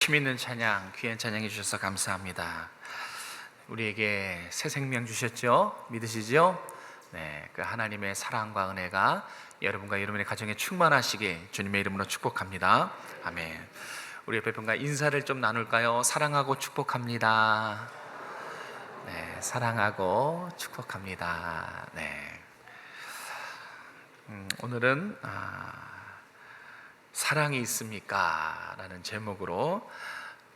부르심 있는 찬양, 귀한 찬양해 주셔서 감사합니다. 우리에게 새 생명 주셨죠? 믿으시죠? 네, 그 하나님의 사랑과 은혜가 여러분과 여러분의 가정에 충만하시게 주님의 이름으로 축복합니다. 아멘. 우리 옆에 분과 인사를 좀 나눌까요? 사랑하고 축복합니다. 네, 사랑하고 축복합니다. 네. 오늘은 사랑이 있습니까? 라는 제목으로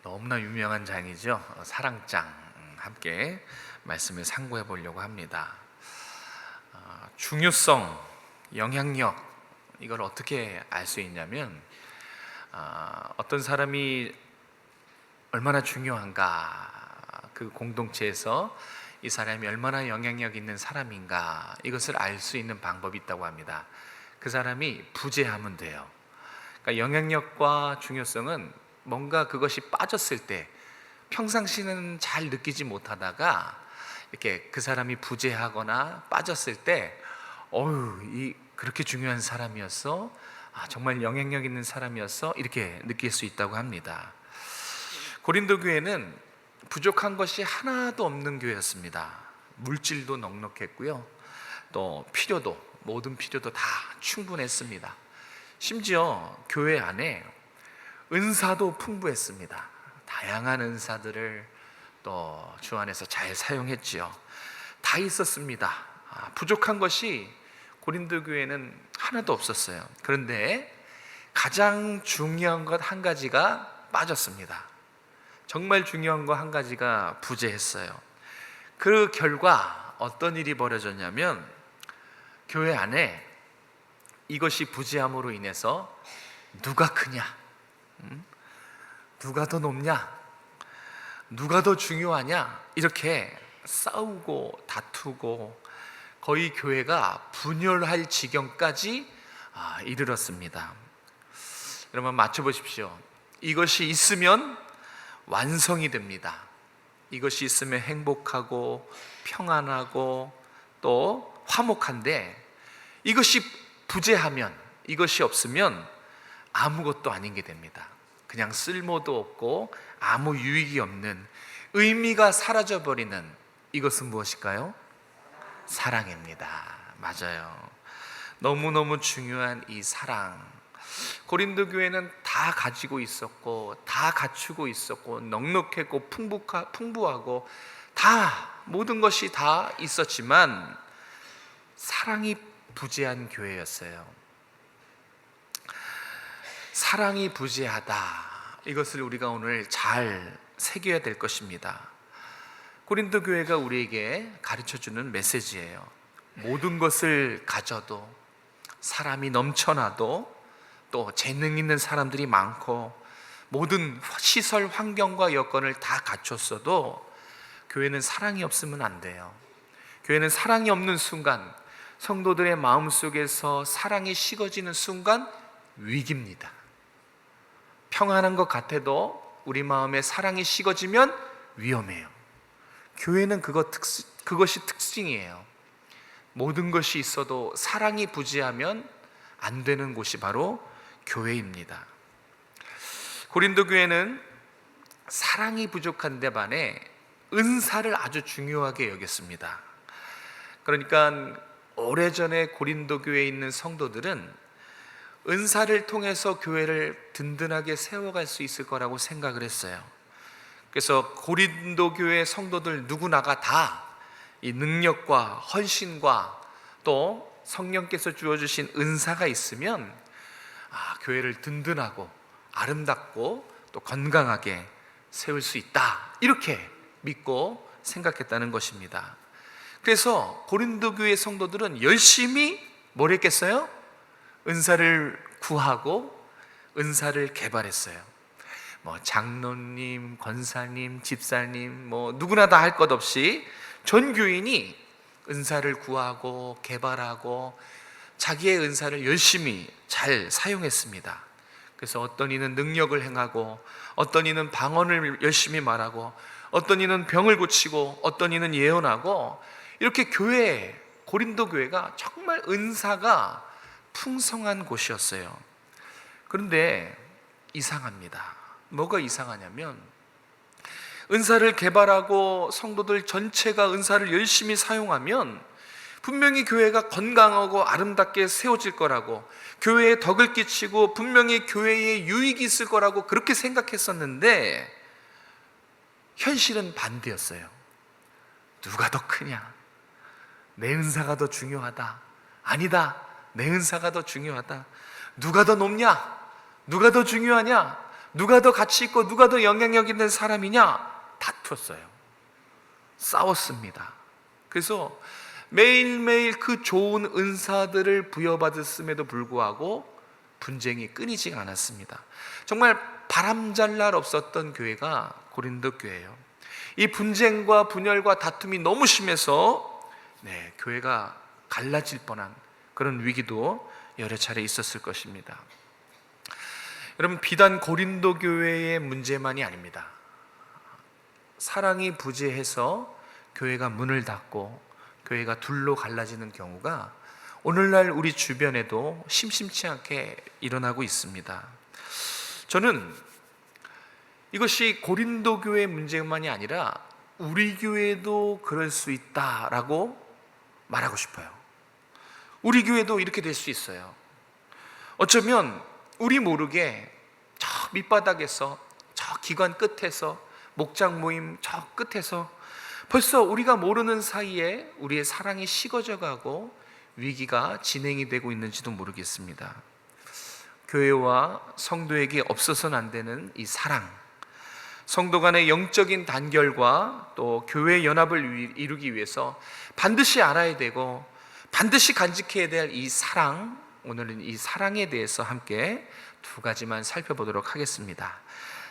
너무나 유명한 장이죠. 사랑장 함께 말씀을 상고해 보려고 합니다. 중요성, 영향력, 이걸 어떻게 알 수 있냐면 어떤 사람이 얼마나 중요한가, 그 공동체에서 이 사람이 얼마나 영향력 있는 사람인가, 이것을 알 수 있는 방법이 있다고 합니다. 그 사람이 부재하면 돼요. 그러니까 영향력과 중요성은 뭔가 그것이 빠졌을 때 평상시는 잘 느끼지 못하다가 이렇게 그 사람이 부재하거나 빠졌을 때 그렇게 중요한 사람이었어? 정말 영향력 있는 사람이었어? 이렇게 느낄 수 있다고 합니다. 고린도 교회는 부족한 것이 하나도 없는 교회였습니다. 물질도 넉넉했고요, 또 모든 필요도 다 충분했습니다. 심지어 교회 안에 은사도 풍부했습니다. 다양한 은사들을 또 주 안에서 잘 사용했지요. 다 있었습니다. 부족한 것이 고린도 교회는 하나도 없었어요. 그런데 가장 중요한 것 한 가지가 빠졌습니다. 정말 중요한 거 한 가지가 부재했어요. 그 결과 어떤 일이 벌어졌냐면, 교회 안에 이것이 부재함으로 인해서 누가 크냐, 누가 더 높냐, 누가 더 중요하냐, 이렇게 싸우고 다투고 거의 교회가 분열할 지경까지 이르렀습니다. 여러분 맞춰보십시오. 이것이 있으면 완성이 됩니다. 이것이 있으면 행복하고 평안하고 또 화목한데, 이것이 부재하면, 이것이 없으면 아무것도 아닌 게 됩니다. 그냥 쓸모도 없고 아무 유익이 없는, 의미가 사라져버리는, 이것은 무엇일까요? 사랑입니다. 맞아요. 너무너무 중요한 이 사랑, 고린도 교회는 다 가지고 있었고 다 갖추고 있었고 넉넉했고 풍부하고 다 모든 것이 다 있었지만 사랑이 부재한 교회였어요. 사랑이 부재하다, 이것을 우리가 오늘 잘 새겨야 될 것입니다. 고린도 교회가 우리에게 가르쳐주는 메시지예요. 모든 것을 가져도, 사람이 넘쳐나도, 또 재능 있는 사람들이 많고 모든 시설, 환경과 여건을 다 갖췄어도 교회는 사랑이 없으면 안 돼요. 교회는 사랑이 없는 순간, 성도들의 마음속에서 사랑이 식어지는 순간 위기입니다. 평안한 것 같아도 우리 마음에 사랑이 식어지면 위험해요. 교회는 그것이 특징이에요. 모든 것이 있어도 사랑이 부재하면 안 되는 곳이 바로 교회입니다. 고린도 교회는 사랑이 부족한데 반해 은사를 아주 중요하게 여겼습니다. 그러니까 오래전에 고린도 교회에 있는 성도들은 은사를 통해서 교회를 든든하게 세워갈 수 있을 거라고 생각을 했어요. 그래서 고린도 교회 성도들 누구나가 다 이 능력과 헌신과 또 성령께서 주어주신 은사가 있으면 교회를 든든하고 아름답고 또 건강하게 세울 수 있다, 이렇게 믿고 생각했다는 것입니다. 그래서 고린도 교회 성도들은 열심히 뭘 했겠어요? 은사를 구하고 은사를 개발했어요. 장로님, 권사님, 집사님, 누구나 다 할 것 없이 전 교인이 은사를 구하고 개발하고 자기의 은사를 열심히 잘 사용했습니다. 그래서 어떤 이는 능력을 행하고, 어떤 이는 방언을 열심히 말하고, 어떤 이는 병을 고치고, 어떤 이는 예언하고, 이렇게 고린도 교회가 정말 은사가 풍성한 곳이었어요. 그런데 이상합니다. 뭐가 이상하냐면, 은사를 개발하고 성도들 전체가 은사를 열심히 사용하면 분명히 교회가 건강하고 아름답게 세워질 거라고, 교회에 덕을 끼치고 분명히 교회에 유익이 있을 거라고 그렇게 생각했었는데, 현실은 반대였어요. 누가 더 크냐? 내 은사가 더 중요하다. 아니다, 내 은사가 더 중요하다. 누가 더 높냐? 누가 더 중요하냐? 누가 더 가치 있고 누가 더 영향력 있는 사람이냐? 다투었어요. 싸웠습니다. 그래서 매일매일 그 좋은 은사들을 부여받았음에도 불구하고 분쟁이 끊이지 않았습니다. 정말 바람잘 날 없었던 교회가 고린도 교회예요. 이 분쟁과 분열과 다툼이 너무 심해서 교회가 갈라질 뻔한 그런 위기도 여러 차례 있었을 것입니다. 여러분, 비단 고린도 교회의 문제만이 아닙니다. 사랑이 부재해서 교회가 문을 닫고 교회가 둘로 갈라지는 경우가 오늘날 우리 주변에도 심심치 않게 일어나고 있습니다. 저는 이것이 고린도 교회의 문제만이 아니라 우리 교회도 그럴 수 있다라고 말하고 싶어요. 우리 교회도 이렇게 될 수 있어요. 어쩌면 우리 모르게 저 밑바닥에서, 저 기관 끝에서, 목장 모임 저 끝에서 벌써 우리가 모르는 사이에 우리의 사랑이 식어져 가고 위기가 진행이 되고 있는지도 모르겠습니다. 교회와 성도에게 없어서는 안 되는 이 사랑, 성도 간의 영적인 단결과 또 교회 연합을 이루기 위해서 반드시 알아야 되고 반드시 간직해야 될 이 사랑, 오늘은 이 사랑에 대해서 함께 두 가지만 살펴보도록 하겠습니다.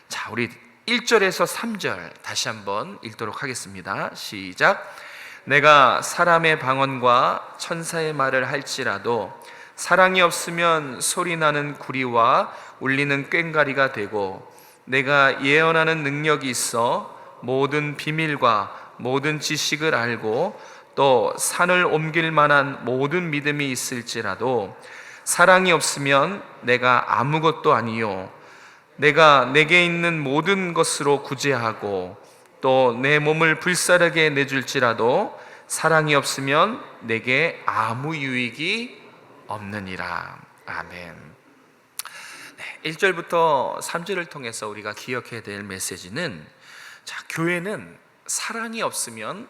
자, 우리 1절에서 3절 다시 한번 읽도록 하겠습니다. 시작. 내가 사람의 방언과 천사의 말을 할지라도 사랑이 없으면 소리나는 구리와 울리는 꽹과리가 되고, 내가 예언하는 능력이 있어 모든 비밀과 모든 지식을 알고 또 산을 옮길 만한 모든 믿음이 있을지라도 사랑이 없으면 내가 아무것도 아니요, 내가 내게 있는 모든 것으로 구제하고 또 내 몸을 불사르게 내줄지라도 사랑이 없으면 내게 아무 유익이 없느니라. 아멘. 1절부터 3절을 통해서 우리가 기억해야 될 메시지는, 교회는 사랑이 없으면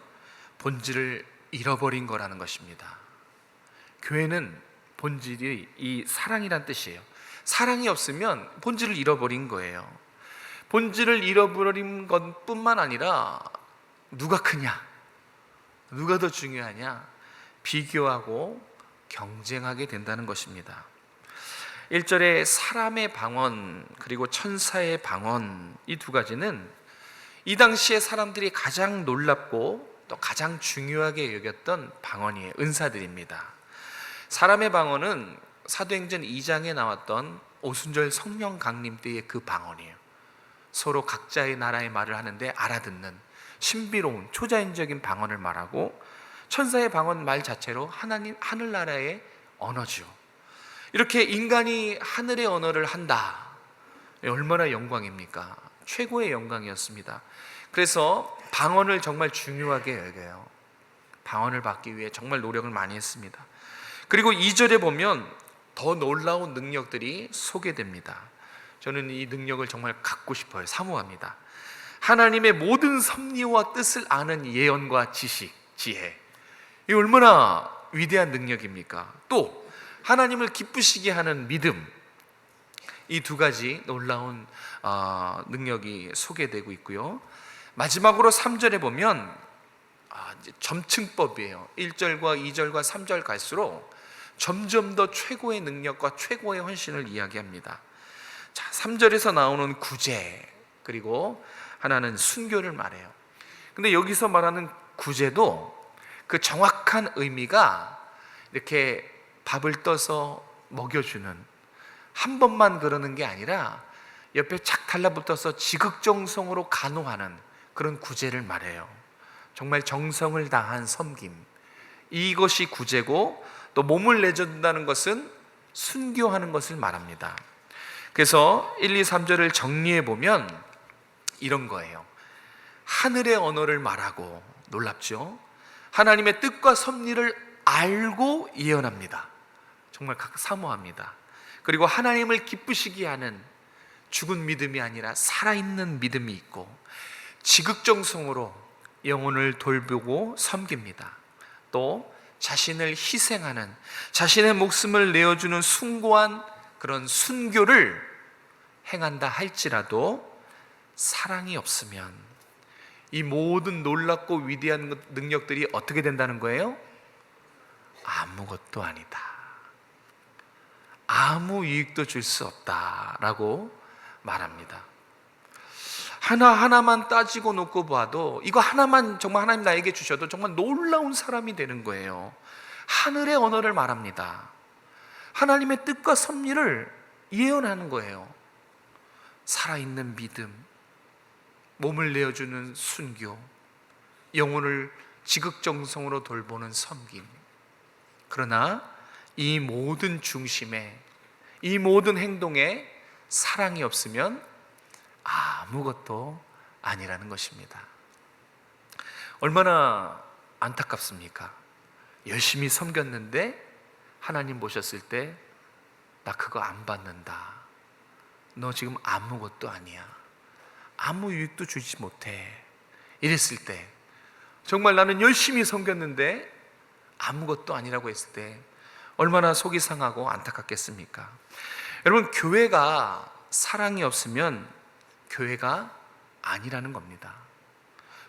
본질을 잃어버린 거라는 것입니다. 교회는 본질이 이 사랑이란 뜻이에요. 사랑이 없으면 본질을 잃어버린 거예요. 본질을 잃어버린 것뿐만 아니라 누가 크냐, 누가 더 중요하냐, 비교하고 경쟁하게 된다는 것입니다. 1절에 사람의 방언 그리고 천사의 방언, 이 두 가지는 이 당시에 사람들이 가장 놀랍고 또 가장 중요하게 여겼던 방언이에요. 은사들입니다. 사람의 방언은 사도행전 2장에 나왔던 오순절 성령 강림 때의 그 방언이에요. 서로 각자의 나라의 말을 하는데 알아듣는 신비로운 초자연적인 방언을 말하고, 천사의 방언 말 자체로 하나님 하늘나라의 언어죠. 이렇게 인간이 하늘의 언어를 한다, 얼마나 영광입니까? 최고의 영광이었습니다. 그래서 방언을 정말 중요하게 여겨요. 방언을 받기 위해 정말 노력을 많이 했습니다. 그리고 2절에 보면 더 놀라운 능력들이 소개됩니다. 저는 이 능력을 정말 갖고 싶어요. 사모합니다. 하나님의 모든 섭리와 뜻을 아는 예언과 지식, 지혜, 이 얼마나 위대한 능력입니까? 또 하나님을 기쁘시게 하는 믿음, 이 두 가지 놀라운 능력이 소개되고 있고요. 마지막으로 3절에 보면 이제 점층법이에요. 1절과 2절과 3절 갈수록 점점 더 최고의 능력과 최고의 헌신을 이야기합니다. 자, 3절에서 나오는 구제, 그리고 하나는 순교를 말해요. 근데 여기서 말하는 구제도 그 정확한 의미가 이렇게 밥을 떠서 먹여주는, 한 번만 그러는 게 아니라 옆에 착 달라붙어서 지극정성으로 간호하는 그런 구제를 말해요. 정말 정성을 다한 섬김, 이것이 구제고, 또 몸을 내준다는 것은 순교하는 것을 말합니다. 그래서 1, 2, 3절을 정리해 보면 이런 거예요. 하늘의 언어를 말하고, 놀랍죠? 하나님의 뜻과 섭리를 알고 예언합니다. 정말 사모합니다. 그리고 하나님을 기쁘시게 하는 죽은 믿음이 아니라 살아있는 믿음이 있고, 지극정성으로 영혼을 돌보고 섬깁니다. 또 자신을 희생하는, 자신의 목숨을 내어주는 숭고한 그런 순교를 행한다 할지라도 사랑이 없으면 이 모든 놀랍고 위대한 능력들이 어떻게 된다는 거예요? 아무것도 아니다. 아무 유익도 줄 수 없다라고 말합니다. 하나하나만 따지고 놓고 봐도, 이거 하나만 정말 하나님 나에게 주셔도 정말 놀라운 사람이 되는 거예요. 하늘의 언어를 말합니다. 하나님의 뜻과 섭리를 예언하는 거예요. 살아있는 믿음, 몸을 내어주는 순교, 영혼을 지극정성으로 돌보는 섬김. 그러나 이 모든 중심에, 이 모든 행동에 사랑이 없으면 아무것도 아니라는 것입니다. 얼마나 안타깝습니까? 열심히 섬겼는데 하나님 보셨을 때 나 그거 안 받는다, 너 지금 아무것도 아니야, 아무 유익도 주지 못해, 이랬을 때, 정말 나는 열심히 섬겼는데 아무것도 아니라고 했을 때 얼마나 속이 상하고 안타깝겠습니까? 여러분, 교회가 사랑이 없으면 교회가 아니라는 겁니다.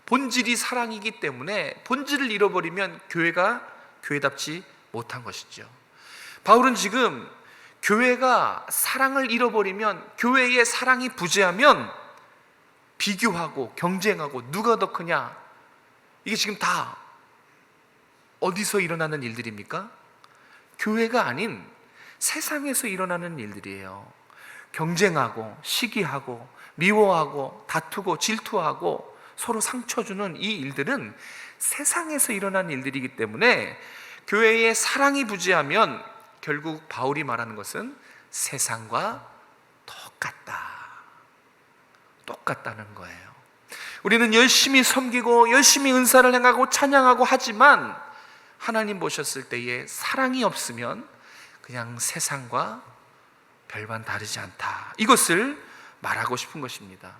본질이 사랑이기 때문에 본질을 잃어버리면 교회가 교회답지 못한 것이죠. 바울은 지금 교회가 사랑을 잃어버리면, 교회의 사랑이 부재하면 비교하고 경쟁하고 누가 더 크냐, 이게 지금 다 어디서 일어나는 일들입니까? 교회가 아닌 세상에서 일어나는 일들이에요. 경쟁하고 시기하고 미워하고 다투고 질투하고 서로 상처 주는 이 일들은 세상에서 일어난 일들이기 때문에 교회의 사랑이 부재하면 결국 바울이 말하는 것은 세상과 똑같다는 거예요. 우리는 열심히 섬기고 열심히 은사를 행하고 찬양하고 하지만 하나님 보셨을 때에 사랑이 없으면 그냥 세상과 별반 다르지 않다, 이것을 말하고 싶은 것입니다.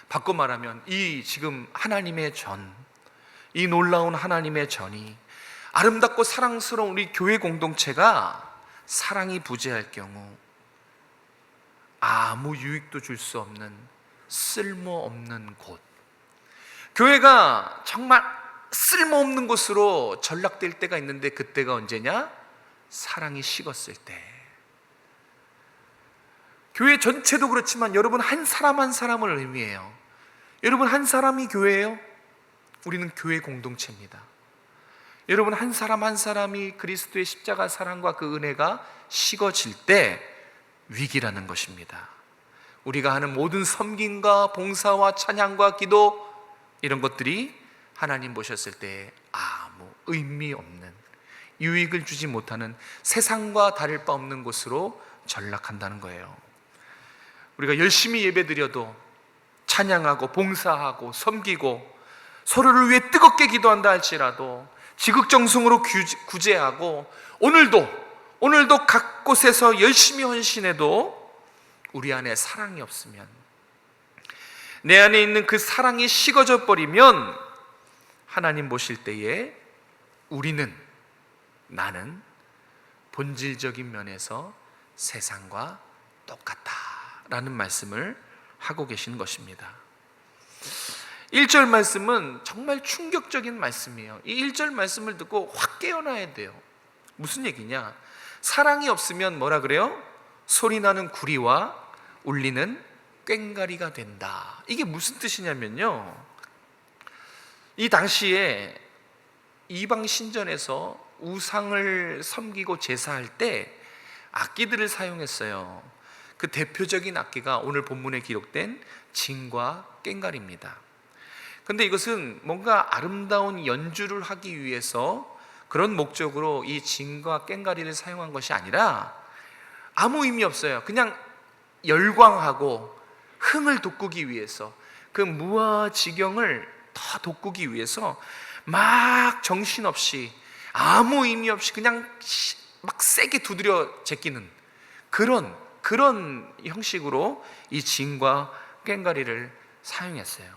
바꿔 말하면 이 지금 하나님의 전, 이 놀라운 하나님의 전이, 아름답고 사랑스러운 우리 교회 공동체가 사랑이 부재할 경우 아무 유익도 줄 수 없는 쓸모없는 곳, 교회가 정말 쓸모없는 곳으로 전락될 때가 있는데, 그때가 언제냐? 사랑이 식었을 때. 교회 전체도 그렇지만 여러분 한 사람 한 사람을 의미해요. 여러분 한 사람이 교회예요? 우리는 교회 공동체입니다. 여러분 한 사람 한 사람이 그리스도의 십자가 사랑과 그 은혜가 식어질 때 위기라는 것입니다. 우리가 하는 모든 섬김과 봉사와 찬양과 기도, 이런 것들이 하나님 보셨을 때 아무 의미 없는, 유익을 주지 못하는 세상과 다를 바 없는 곳으로 전락한다는 거예요. 우리가 열심히 예배드려도, 찬양하고 봉사하고 섬기고 서로를 위해 뜨겁게 기도한다 할지라도, 지극정성으로 구제하고 오늘도 각 곳에서 열심히 헌신해도 우리 안에 사랑이 없으면, 내 안에 있는 그 사랑이 식어져 버리면 하나님 보실 때에 나는 본질적인 면에서 세상과 똑같다라는 말씀을 하고 계신 것입니다. 1절 말씀은 정말 충격적인 말씀이에요. 이 1절 말씀을 듣고 확 깨어나야 돼요. 무슨 얘기냐? 사랑이 없으면 뭐라 그래요? 소리나는 구리와 울리는 꽹과리가 된다. 이게 무슨 뜻이냐면요, 이 당시에 이방 신전에서 우상을 섬기고 제사할 때 악기들을 사용했어요. 그 대표적인 악기가 오늘 본문에 기록된 진과 꽹과리입니다. 근데 이것은 뭔가 아름다운 연주를 하기 위해서 그런 목적으로 이 진과 꽹과리를 사용한 것이 아니라 아무 의미 없어요. 그냥 열광하고 흥을 돋구기 위해서, 그 무아지경을 더 돋구기 위해서 막 정신없이 아무 의미 없이 그냥 막 세게 두드려 제끼는 그런 형식으로 이 진과 꽹과리를 사용했어요.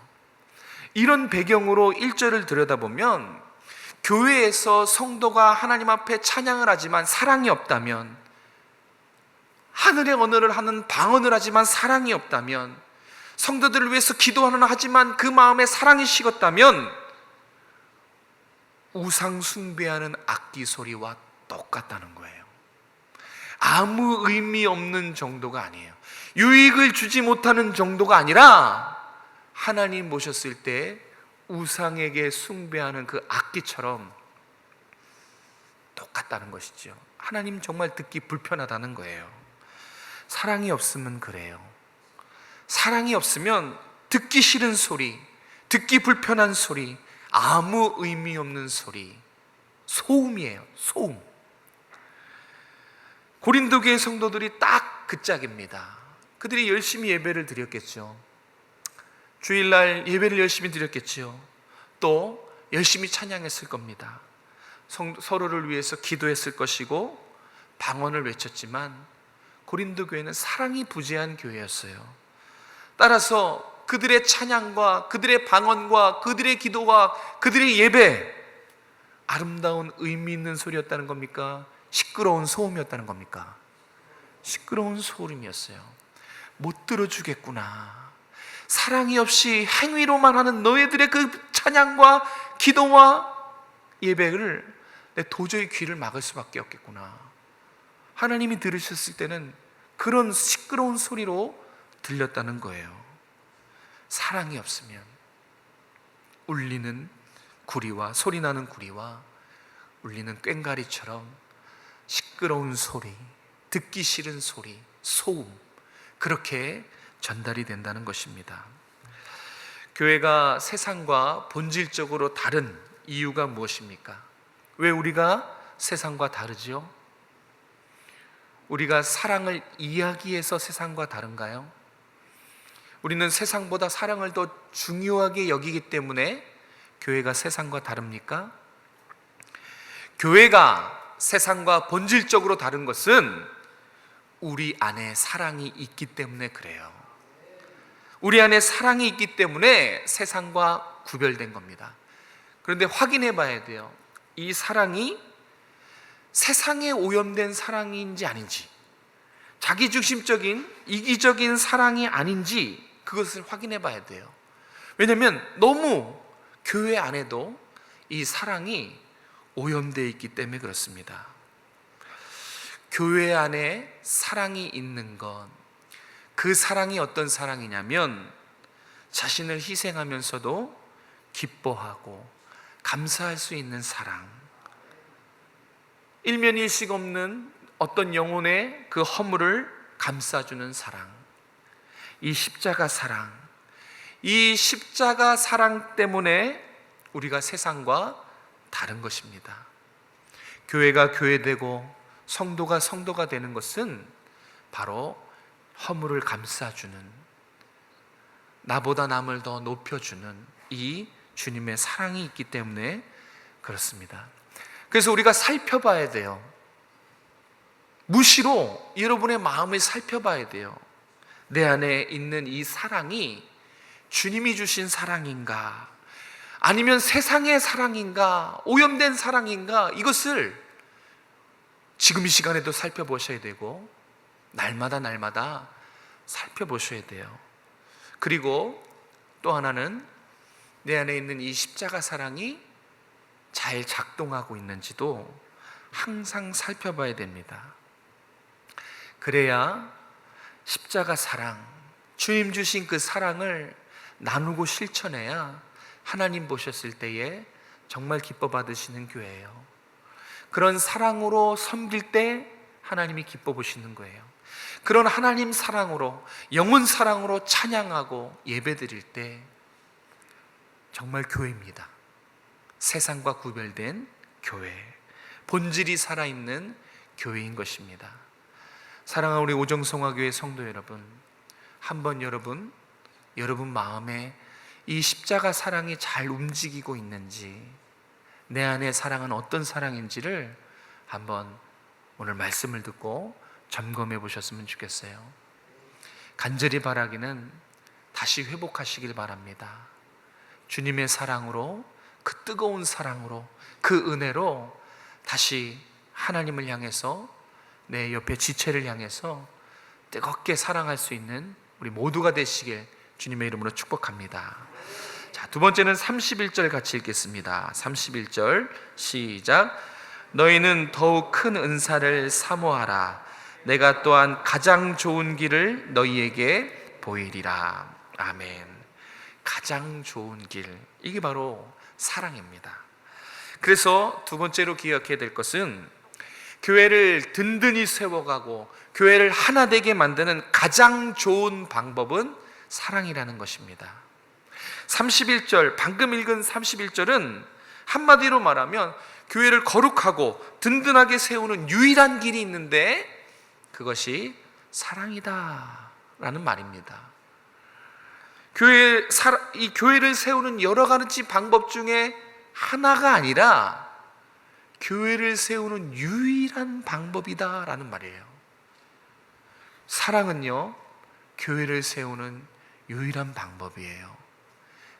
이런 배경으로 1절을 들여다보면 교회에서 성도가 하나님 앞에 찬양을 하지만 사랑이 없다면, 하늘의 언어를 하는 방언을 하지만 사랑이 없다면, 성도들을 위해서 기도하는 하지만 그 마음에 사랑이 식었다면 우상 숭배하는 악기 소리와 똑같다는 거예요. 아무 의미 없는 정도가 아니에요. 유익을 주지 못하는 정도가 아니라 하나님 모셨을 때 우상에게 숭배하는 그 악기처럼 똑같다는 것이죠. 하나님 정말 듣기 불편하다는 거예요. 사랑이 없으면 그래요. 사랑이 없으면 듣기 싫은 소리, 듣기 불편한 소리, 아무 의미 없는 소리, 소음이에요. 소음. 고린도 교회 성도들이 딱 그 짝입니다. 그들이 열심히 예배를 드렸겠죠. 주일날 예배를 열심히 드렸겠죠. 또 열심히 찬양했을 겁니다. 서로를 위해서 기도했을 것이고 방언을 외쳤지만 고린도 교회는 사랑이 부재한 교회였어요. 따라서 그들의 찬양과 그들의 방언과 그들의 기도와 그들의 예배, 아름다운 의미 있는 소리였다는 겁니까? 시끄러운 소음이었다는 겁니까? 시끄러운 소음이었어요. 못 들어주겠구나. 사랑이 없이 행위로만 하는 너희들의 그 찬양과 기도와 예배를 내 도저히 귀를 막을 수밖에 없겠구나. 하나님이 들으셨을 때는 그런 시끄러운 소리로 들렸다는 거예요. 사랑이 없으면 울리는 구리와, 소리나는 구리와 울리는 꽹과리처럼 시끄러운 소리, 듣기 싫은 소리, 소음, 그렇게 전달이 된다는 것입니다. 교회가 세상과 본질적으로 다른 이유가 무엇입니까? 왜 우리가 세상과 다르지요? 우리가 사랑을 이야기해서 세상과 다른가요? 우리는 세상보다 사랑을 더 중요하게 여기기 때문에 교회가 세상과 다릅니까? 교회가 세상과 본질적으로 다른 것은 우리 안에 사랑이 있기 때문에 그래요. 우리 안에 사랑이 있기 때문에 세상과 구별된 겁니다. 그런데 확인해 봐야 돼요. 이 사랑이 세상에 오염된 사랑인지 아닌지, 자기중심적인 이기적인 사랑이 아닌지 그것을 확인해 봐야 돼요. 왜냐하면 너무 교회 안에도 이 사랑이 오염되어 있기 때문에 그렇습니다. 교회 안에 사랑이 있는 건, 그 사랑이 어떤 사랑이냐면 자신을 희생하면서도 기뻐하고 감사할 수 있는 사랑, 일면일식 없는 어떤 영혼의 그 허물을 감싸주는 사랑, 이 십자가 사랑, 이 십자가 사랑 때문에 우리가 세상과 다른 것입니다. 교회가 교회되고 성도가 성도가 되는 것은 바로 허물을 감싸주는, 나보다 남을 더 높여주는 이 주님의 사랑이 있기 때문에 그렇습니다. 그래서 우리가 살펴봐야 돼요. 무시로 여러분의 마음을 살펴봐야 돼요. 내 안에 있는 이 사랑이 주님이 주신 사랑인가, 아니면 세상의 사랑인가, 오염된 사랑인가, 이것을 지금 이 시간에도 살펴보셔야 되고 날마다 살펴보셔야 돼요. 그리고 또 하나는 내 안에 있는 이 십자가 사랑이 잘 작동하고 있는지도 항상 살펴봐야 됩니다. 그래야 십자가 사랑, 주님 주신 그 사랑을 나누고 실천해야 하나님 보셨을 때에 정말 기뻐 받으시는 교회예요. 그런 사랑으로 섬길 때 하나님이 기뻐 보시는 거예요. 그런 하나님 사랑으로, 영혼 사랑으로 찬양하고 예배드릴 때 정말 교회입니다. 세상과 구별된 교회, 본질이 살아있는 교회인 것입니다. 사랑하는 우리 오정성화교회 성도 여러분, 한번 여러분 마음에 이 십자가 사랑이 잘 움직이고 있는지, 내 안에 사랑은 어떤 사랑인지를 한번 오늘 말씀을 듣고 점검해 보셨으면 좋겠어요. 간절히 바라기는 다시 회복하시길 바랍니다. 주님의 사랑으로, 그 뜨거운 사랑으로, 그 은혜로 다시 하나님을 향해서, 내 옆에 지체를 향해서 뜨겁게 사랑할 수 있는 우리 모두가 되시길 주님의 이름으로 축복합니다. 자, 두 번째는 31절 같이 읽겠습니다. 31절 시작. 너희는 더욱 큰 은사를 사모하라. 내가 또한 가장 좋은 길을 너희에게 보이리라. 아멘. 가장 좋은 길, 이게 바로 사랑입니다. 그래서 두 번째로 기억해야 될 것은 교회를 든든히 세워가고 교회를 하나 되게 만드는 가장 좋은 방법은 사랑이라는 것입니다. 31절, 방금 읽은 31절은 한마디로 말하면 교회를 거룩하고 든든하게 세우는 유일한 길이 있는데 그것이 사랑이다 라는 말입니다. 이 교회를 세우는 여러 가지 방법 중에 하나가 아니라 교회를 세우는 유일한 방법이다 라는 말이에요. 사랑은요, 교회를 세우는 유일한 방법이에요.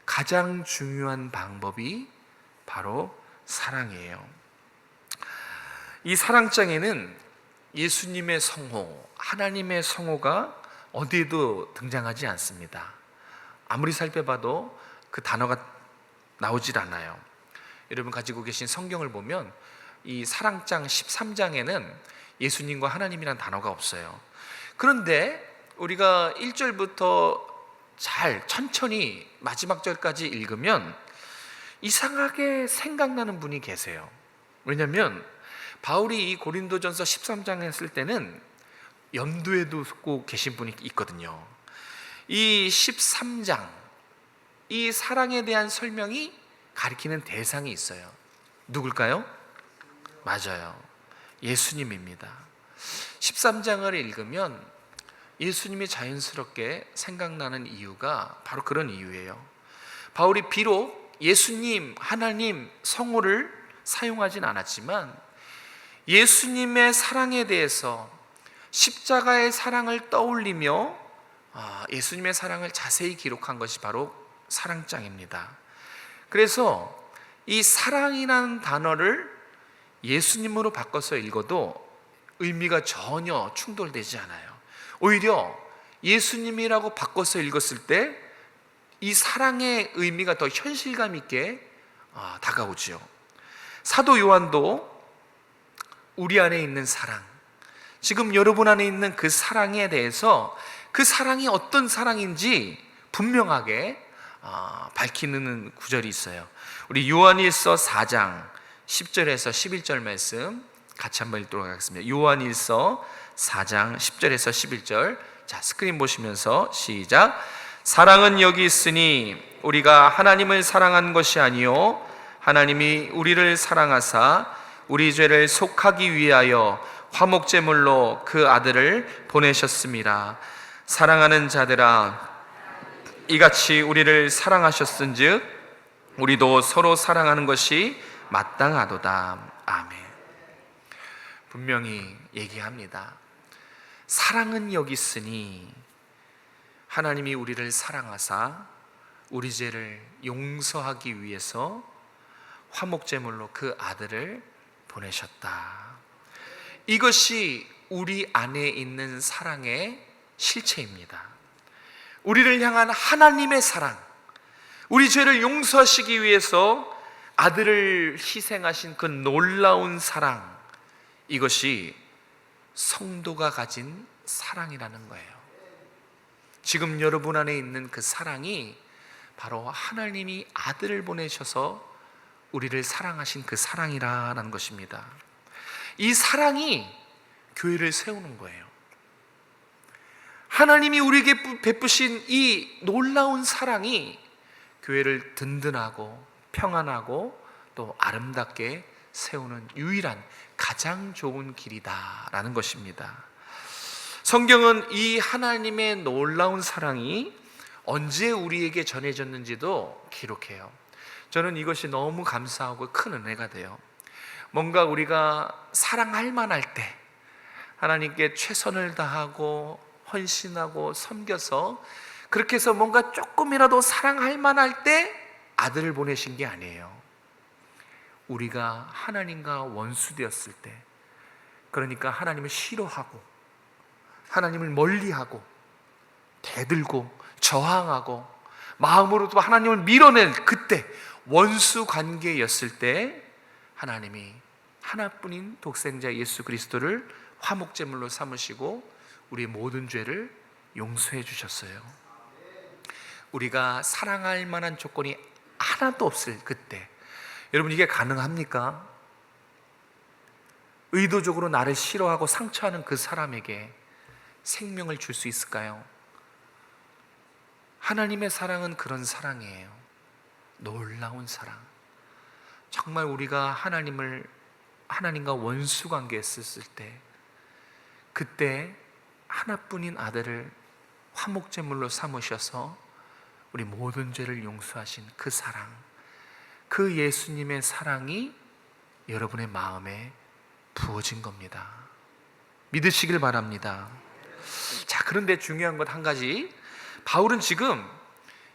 가장 중요한 방법이 바로 사랑이에요. 이 사랑장에는 예수님의 성호, 하나님의 성호가 어디에도 등장하지 않습니다. 아무리 살펴봐도 그 단어가 나오질 않아요. 여러분 가지고 계신 성경을 보면 이 사랑장 13장에는 예수님과 하나님이라는 단어가 없어요. 그런데 우리가 1절부터 잘 천천히 마지막 절까지 읽으면 이상하게 생각나는 분이 계세요. 왜냐하면 바울이 이 고린도전서 13장 했을 때는 염두에 두고 계신 분이 있거든요. 이 13장, 이 사랑에 대한 설명이 가리키는 대상이 있어요. 누굴까요? 맞아요, 예수님입니다. 13장을 읽으면 예수님이 자연스럽게 생각나는 이유가 바로 그런 이유예요. 바울이 비록 예수님, 하나님 성호를 사용하진 않았지만 예수님의 사랑에 대해서, 십자가의 사랑을 떠올리며 예수님의 사랑을 자세히 기록한 것이 바로 사랑장입니다. 그래서 이 사랑이라는 단어를 예수님으로 바꿔서 읽어도 의미가 전혀 충돌되지 않아요. 오히려 예수님이라고 바꿔서 읽었을 때 이 사랑의 의미가 더 현실감 있게 다가오지요. 사도 요한도 우리 안에 있는 사랑, 지금 여러분 안에 있는 그 사랑에 대해서, 그 사랑이 어떤 사랑인지 분명하게 밝히는 구절이 있어요. 우리 요한일서 4장 10절에서 11절 말씀 같이 한번 읽도록 하겠습니다. 요한일서 4장 10절에서 11절. 자, 스크린 보시면서 시작. 사랑은 여기 있으니 우리가 하나님을 사랑한 것이 아니요 하나님이 우리를 사랑하사 우리 죄를 속하기 위하여 화목제물로 그 아들을 보내셨습니다. 사랑하는 자들아, 이같이 우리를 사랑하셨은즉 우리도 서로 사랑하는 것이 마땅하도다. 아멘. 분명히 얘기합니다. 사랑은 여기 있으니 하나님이 우리를 사랑하사 우리 죄를 용서하기 위해서 화목제물로 그 아들을 보내셨다. 이것이 우리 안에 있는 사랑의 실체입니다. 우리를 향한 하나님의 사랑, 우리 죄를 용서하시기 위해서 아들을 희생하신 그 놀라운 사랑, 이것이 성도가 가진 사랑이라는 거예요. 지금 여러분 안에 있는 그 사랑이 바로 하나님이 아들을 보내셔서 우리를 사랑하신 그 사랑이라는 것입니다. 이 사랑이 교회를 세우는 거예요. 하나님이 우리에게 베푸신 이 놀라운 사랑이 교회를 든든하고 평안하고 또 아름답게 세우는 유일한 가장 좋은 길이다라는 것입니다. 성경은 이 하나님의 놀라운 사랑이 언제 우리에게 전해졌는지도 기록해요. 저는 이것이 너무 감사하고 큰 은혜가 돼요. 뭔가 우리가 사랑할 만할 때 하나님께 최선을 다하고 헌신하고 섬겨서 그렇게 해서 뭔가 조금이라도 사랑할 만할 때 아들을 보내신 게 아니에요. 우리가 하나님과 원수되었을 때, 그러니까 하나님을 싫어하고 하나님을 멀리하고 대들고 저항하고 마음으로도 하나님을 밀어낸 그때, 원수 관계였을 때 하나님이 하나뿐인 독생자 예수 그리스도를 화목제물로 삼으시고 우리의 모든 죄를 용서해 주셨어요. 우리가 사랑할 만한 조건이 하나도 없을 그때, 여러분 이게 가능합니까? 의도적으로 나를 싫어하고 상처하는 그 사람에게 생명을 줄 수 있을까요? 하나님의 사랑은 그런 사랑이에요. 놀라운 사랑. 정말 우리가 하나님과 원수 관계했을 때, 그때 하나뿐인 아들을 화목제물로 삼으셔서 우리 모든 죄를 용서하신 그 사랑, 그 예수님의 사랑이 여러분의 마음에 부어진 겁니다. 믿으시길 바랍니다. 자, 그런데 중요한 것 한 가지, 바울은 지금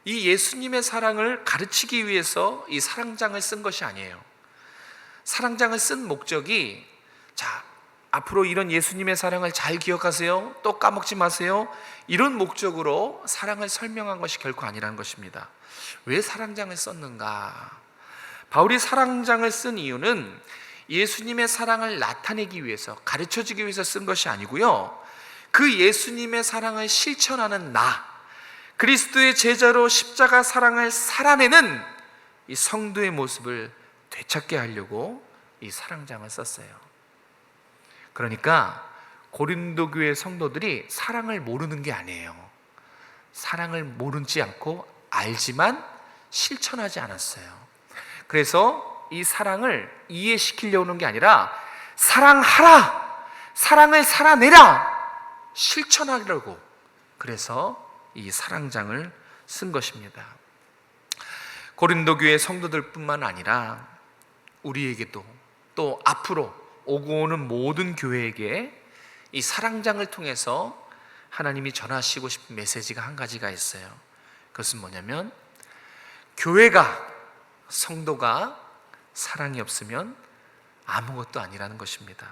이 예수님의 사랑을 가르치기 위해서 이 사랑장을 쓴 것이 아니에요. 사랑장을 쓴 목적이, 자, 앞으로 이런 예수님의 사랑을 잘 기억하세요, 또 까먹지 마세요, 이런 목적으로 사랑을 설명한 것이 결코 아니라는 것입니다. 왜 사랑장을 썼는가? 바울이 사랑장을 쓴 이유는 예수님의 사랑을 나타내기 위해서, 가르쳐주기 위해서 쓴 것이 아니고요, 그 예수님의 사랑을 실천하는 그리스도의 제자로 십자가 사랑을 살아내는 이 성도의 모습을 되찾게 하려고 이 사랑장을 썼어요. 그러니까 고린도 교회 성도들이 사랑을 모르는 게 아니에요. 사랑을 모르지 않고 알지만 실천하지 않았어요. 그래서 이 사랑을 이해시키려고 하는 게 아니라 사랑하라, 사랑을 살아내라, 실천하려고, 그래서 이 사랑장을 쓴 것입니다. 고린도 교회 성도들 뿐만 아니라 우리에게도, 또 앞으로 오고 오는 모든 교회에게 이 사랑장을 통해서 하나님이 전하시고 싶은 메시지가 한 가지가 있어요. 그것은 뭐냐면, 교회가, 성도가 사랑이 없으면 아무것도 아니라는 것입니다.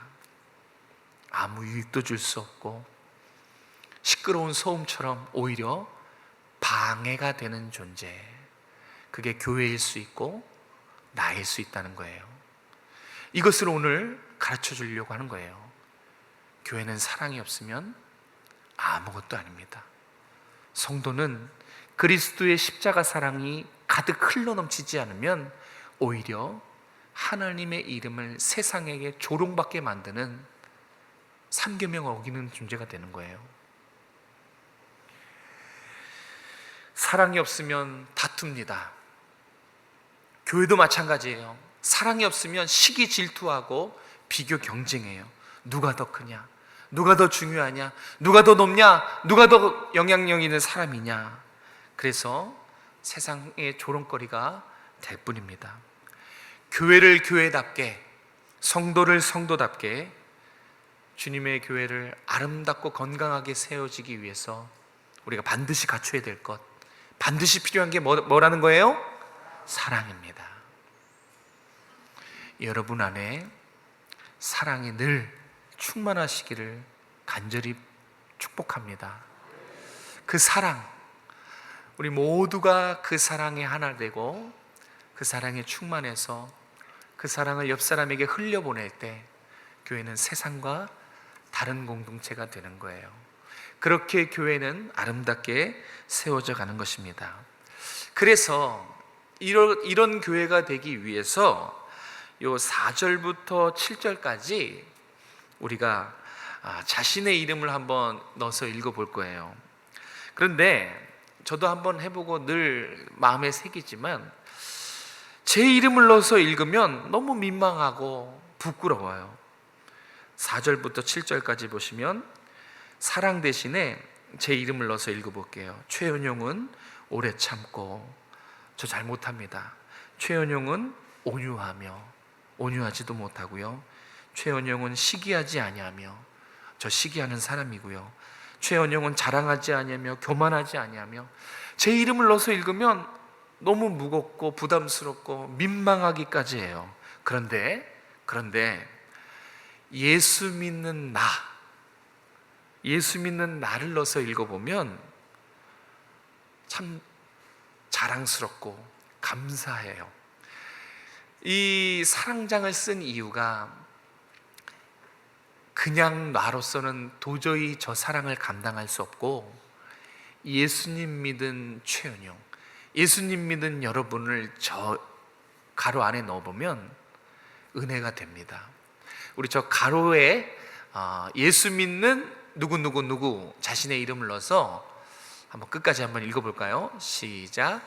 아무 유익도 줄 수 없고 시끄러운 소음처럼 오히려 방해가 되는 존재, 그게 교회일 수 있고 나일 수 있다는 거예요. 이것을 오늘 가르쳐 주려고 하는 거예요. 교회는 사랑이 없으면 아무것도 아닙니다. 성도는 그리스도의 십자가 사랑이 가득 흘러넘치지 않으면 오히려 하나님의 이름을 세상에게 조롱받게 만드는 삼계명을 어기는 존재가 되는 거예요. 사랑이 없으면 다툽니다. 교회도 마찬가지예요. 사랑이 없으면 시기 질투하고 비교 경쟁해요. 누가 더 크냐? 누가 더 중요하냐? 누가 더 높냐? 누가 더 영향력 있는 사람이냐? 그래서 세상의 조롱거리가 될 뿐입니다. 교회를 교회답게, 성도를 성도답게, 주님의 교회를 아름답고 건강하게 세워지기 위해서 우리가 반드시 갖춰야 될 것, 반드시 필요한 게 뭐라는 거예요? 사랑입니다. 여러분 안에 사랑이 늘 충만하시기를 간절히 축복합니다. 그 사랑, 우리 모두가 그 사랑에 하나 되고 그 사랑에 충만해서 그 사랑을 옆 사람에게 흘려보낼 때 교회는 세상과 다른 공동체가 되는 거예요. 그렇게 교회는 아름답게 세워져 가는 것입니다. 그래서 이런 교회가 되기 위해서 요 4절부터 7절까지 우리가 자신의 이름을 한번 넣어서 읽어볼 거예요. 그런데 저도 한번 해보고 늘 마음에 새기지만 제 이름을 넣어서 읽으면 너무 민망하고 부끄러워요. 4절부터 7절까지 보시면, 사랑 대신에 제 이름을 넣어서 읽어볼게요. 최은용은 오래 참고, 저 잘 못합니다. 최은용은 온유하며, 온유하지도 못하고요. 최은용은 시기하지 아니하며, 저 시기하는 사람이고요. 최은용은 자랑하지 아니하며, 교만하지 아니하며. 제 이름을 넣어서 읽으면 너무 무겁고 부담스럽고 민망하기까지 해요. 그런데 예수 믿는 나를 넣어서 읽어보면 참 자랑스럽고 감사해요. 이 사랑장을 쓴 이유가 그냥 나로서는 도저히 저 사랑을 감당할 수 없고, 예수님 믿은 최은용, 예수님 믿은 여러분을 저 가로 안에 넣어보면 은혜가 됩니다. 우리 저 가로에 예수 믿는 누구 자신의 이름을 넣어서 한번 끝까지 한번 읽어볼까요? 시작.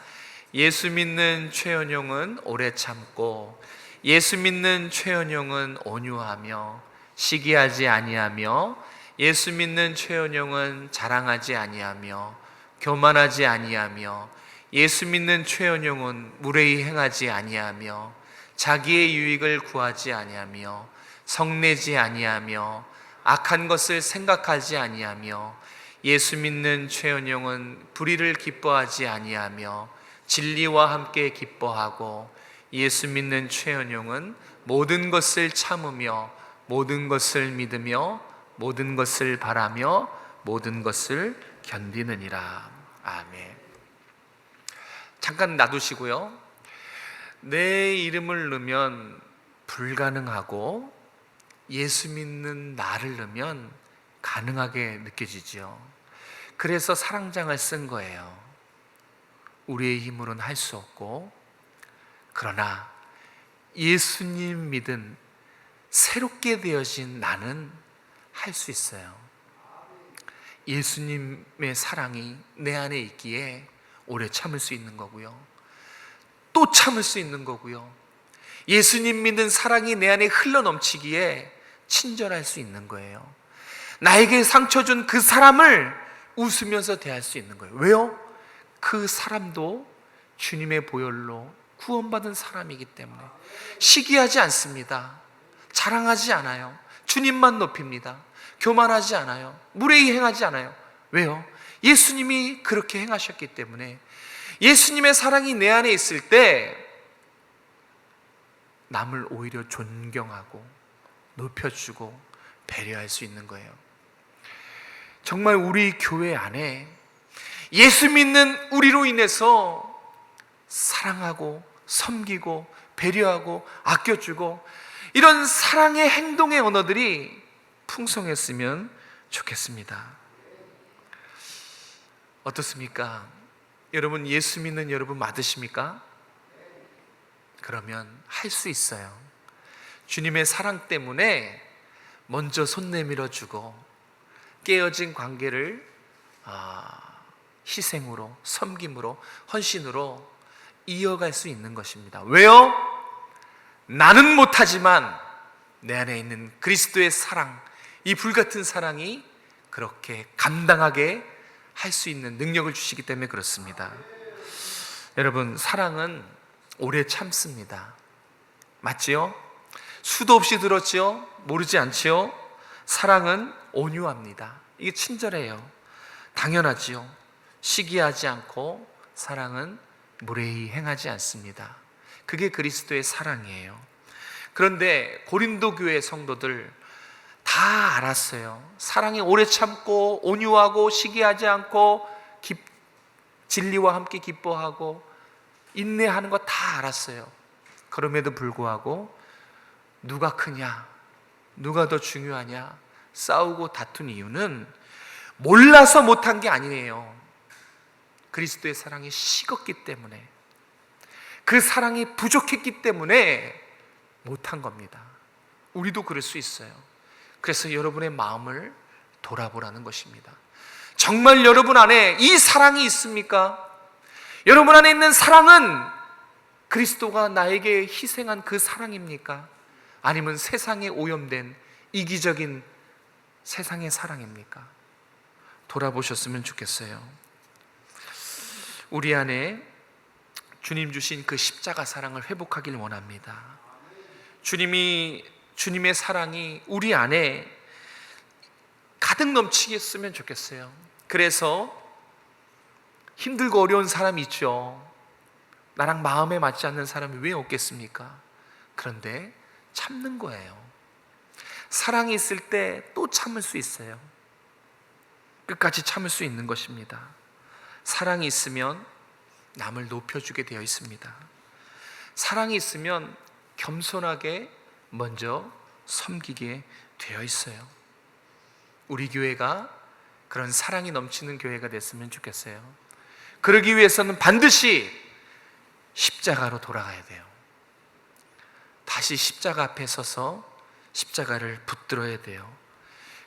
예수 믿는 최은용은 오래 참고, 예수 믿는 최은용은 온유하며, 시기하지 아니하며, 예수 믿는 최은용은 자랑하지 아니하며, 교만하지 아니하며, 예수 믿는 최은용은 무례히 행하지 아니하며, 자기의 유익을 구하지 아니하며, 성내지 아니하며, 악한 것을 생각하지 아니하며, 예수 믿는 최은용은 불의를 기뻐하지 아니하며 진리와 함께 기뻐하고, 예수 믿는 최은용은 모든 것을 참으며 모든 것을 믿으며 모든 것을 바라며 모든 것을 견디느니라. 아멘. 잠깐 놔두시고요. 내 이름을 넣으면 불가능하고 예수 믿는 나를 넣으면 가능하게 느껴지죠. 그래서 사랑장을 쓴 거예요. 우리의 힘으로는 할 수 없고, 그러나 예수님 믿은 새롭게 되어진 나는 할 수 있어요. 예수님의 사랑이 내 안에 있기에 오래 참을 수 있는 거고요, 또 참을 수 있는 거고요, 예수님 믿는 사랑이 내 안에 흘러넘치기에 친절할 수 있는 거예요. 나에게 상처 준 그 사람을 웃으면서 대할 수 있는 거예요. 왜요? 그 사람도 주님의 보혈로 구원받은 사람이기 때문에 시기하지 않습니다. 자랑하지 않아요. 주님만 높입니다. 교만하지 않아요. 무례히 행하지 않아요. 왜요? 예수님이 그렇게 행하셨기 때문에. 예수님의 사랑이 내 안에 있을 때 남을 오히려 존경하고 높여주고 배려할 수 있는 거예요. 정말 우리 교회 안에 예수 믿는 우리로 인해서 사랑하고 섬기고 배려하고 아껴주고 이런 사랑의 행동의 언어들이 풍성했으면 좋겠습니다. 어떻습니까? 여러분, 예수 믿는 여러분 맞으십니까? 그러면 할 수 있어요. 주님의 사랑 때문에 먼저 손 내밀어 주고 깨어진 관계를 희생으로, 섬김으로, 헌신으로 이어갈 수 있는 것입니다. 왜요? 나는 못하지만 내 안에 있는 그리스도의 사랑, 이 불같은 사랑이 그렇게 감당하게 할 수 있는 능력을 주시기 때문에 그렇습니다. 여러분, 사랑은 오래 참습니다. 맞지요? 수도 없이 들었지요? 모르지 않지요? 사랑은 온유합니다. 이게 친절해요. 당연하지요. 시기하지 않고 사랑은 무례히 행하지 않습니다. 그게 그리스도의 사랑이에요. 그런데 고린도 교회 성도들 다 알았어요. 사랑이 오래 참고 온유하고 시기하지 않고 진리와 함께 기뻐하고 인내하는 거 다 알았어요. 그럼에도 불구하고 누가 크냐, 누가 더 중요하냐 싸우고 다툰 이유는 몰라서 못한 게 아니에요. 그리스도의 사랑이 식었기 때문에, 그 사랑이 부족했기 때문에 못한 겁니다. 우리도 그럴 수 있어요. 그래서 여러분의 마음을 돌아보라는 것입니다. 정말 여러분 안에 이 사랑이 있습니까? 여러분 안에 있는 사랑은 그리스도가 나에게 희생한 그 사랑입니까? 아니면 세상에 오염된 이기적인 세상의 사랑입니까? 돌아보셨으면 좋겠어요. 우리 안에 주님 주신 그 십자가 사랑을 회복하길 원합니다. 주님의 사랑이 우리 안에 가득 넘치겠으면 좋겠어요. 그래서 힘들고 어려운 사람이 있죠. 나랑 마음에 맞지 않는 사람이 왜 없겠습니까? 그런데 참는 거예요. 사랑이 있을 때 또 참을 수 있어요. 끝까지 참을 수 있는 것입니다. 사랑이 있으면 남을 높여주게 되어 있습니다. 사랑이 있으면 겸손하게 먼저 섬기게 되어 있어요. 우리 교회가 그런 사랑이 넘치는 교회가 됐으면 좋겠어요. 그러기 위해서는 반드시 십자가로 돌아가야 돼요. 다시 십자가 앞에 서서 십자가를 붙들어야 돼요.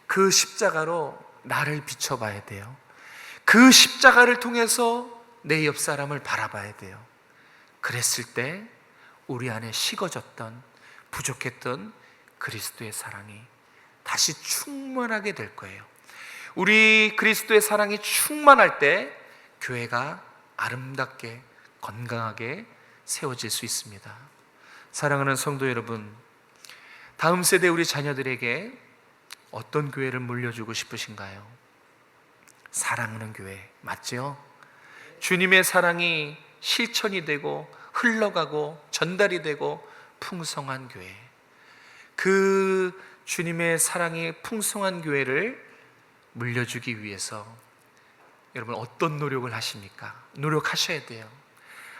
그 십자가로 나를 비춰봐야 돼요. 그 십자가를 통해서 내 옆 사람을 바라봐야 돼요. 그랬을 때 우리 안에 식어졌던, 부족했던 그리스도의 사랑이 다시 충만하게 될 거예요. 우리 그리스도의 사랑이 충만할 때 교회가 아름답게 건강하게 세워질 수 있습니다. 사랑하는 성도 여러분, 다음 세대 우리 자녀들에게 어떤 교회를 물려주고 싶으신가요? 사랑하는 교회 맞죠? 주님의 사랑이 실천이 되고 흘러가고 전달이 되고 풍성한 교회, 그 주님의 사랑이 풍성한 교회를 물려주기 위해서 여러분 어떤 노력을 하십니까? 노력하셔야 돼요.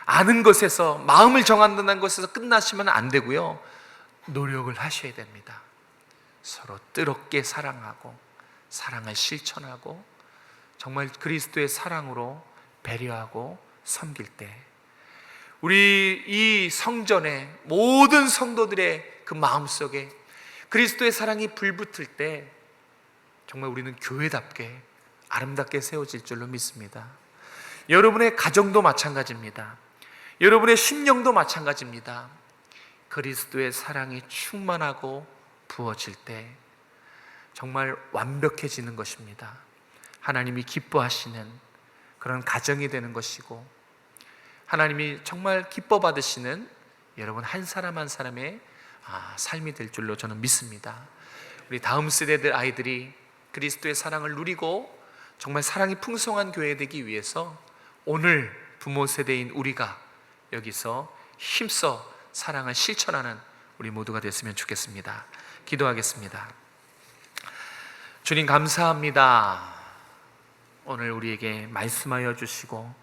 아는 것에서, 마음을 정한다는 것에서 끝나시면 안 되고요, 노력을 하셔야 됩니다. 서로 뜨겁게 사랑하고 사랑을 실천하고 정말 그리스도의 사랑으로 배려하고 섬길 때 우리 이 성전의 모든 성도들의 그 마음속에 그리스도의 사랑이 불붙을 때 정말 우리는 교회답게 아름답게 세워질 줄로 믿습니다. 여러분의 가정도 마찬가지입니다. 여러분의 심령도 마찬가지입니다. 그리스도의 사랑이 충만하고 부어질 때 정말 완벽해지는 것입니다. 하나님이 기뻐하시는 그런 가정이 되는 것이고, 하나님이 정말 기뻐 받으시는 여러분 한 사람 한 사람의 삶이 될 줄로 저는 믿습니다. 우리 다음 세대들 아이들이 그리스도의 사랑을 누리고 정말 사랑이 풍성한 교회 되기 위해서 오늘 부모 세대인 우리가 여기서 힘써 사랑을 실천하는 우리 모두가 됐으면 좋겠습니다. 기도하겠습니다. 주님 감사합니다. 오늘 우리에게 말씀하여 주시고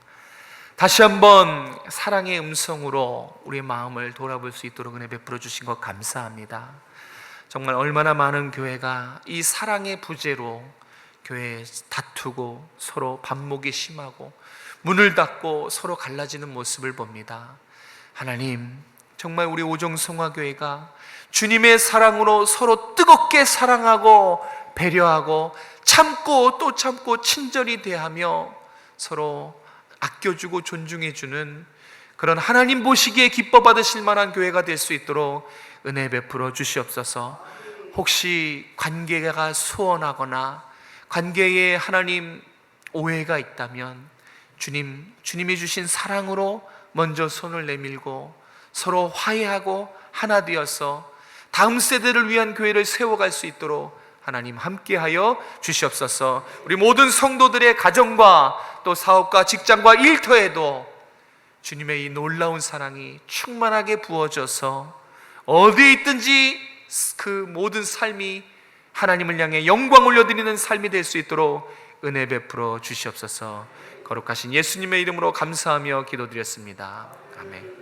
다시 한번 사랑의 음성으로 우리의 마음을 돌아볼 수 있도록 은혜 베풀어 주신 것 감사합니다. 정말 얼마나 많은 교회가 이 사랑의 부재로 교회에 다투고 서로 반목이 심하고 문을 닫고 서로 갈라지는 모습을 봅니다. 하나님, 정말 우리 오정성화교회가 주님의 사랑으로 서로 뜨겁게 사랑하고 배려하고 참고 또 참고 친절히 대하며 서로 아껴주고 존중해주는 그런 하나님 보시기에 기뻐 받으실 만한 교회가 될 수 있도록 은혜 베풀어 주시옵소서. 혹시 관계가 소원하거나 관계에 하나님 오해가 있다면 주님이 주신 사랑으로 먼저 손을 내밀고 서로 화해하고 하나 되어서 다음 세대를 위한 교회를 세워갈 수 있도록 하나님 함께하여 주시옵소서. 우리 모든 성도들의 가정과 또 사업과 직장과 일터에도 주님의 이 놀라운 사랑이 충만하게 부어져서 어디에 있든지 그 모든 삶이 하나님을 향해 영광 올려드리는 삶이 될 수 있도록 은혜 베풀어 주시옵소서. 거룩하신 예수님의 이름으로 감사하며 기도드렸습니다. 아멘.